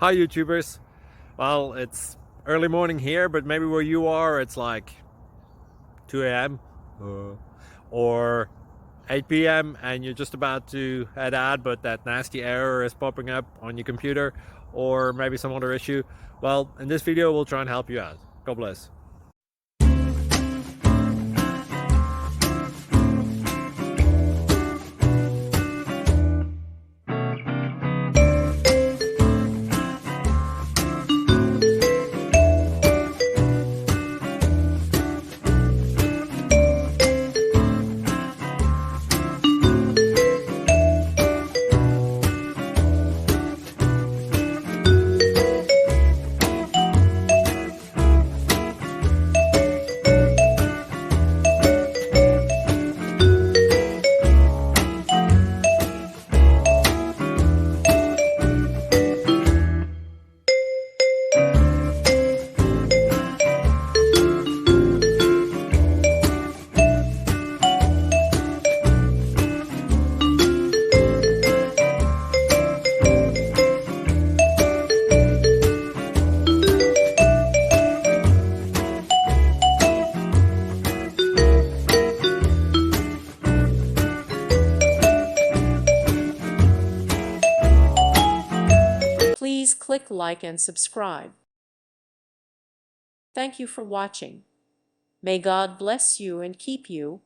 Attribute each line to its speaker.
Speaker 1: Hi YouTubers. Well, it's early morning here, but maybe where you are it's like 2 a.m. or 8 p.m. and you're just about to head out, but that nasty error is popping up on your computer, or maybe some other issue. Well, in this video we'll try and help you out. God bless.
Speaker 2: Please click like and subscribe. Thank you for watching. May God bless you and keep you.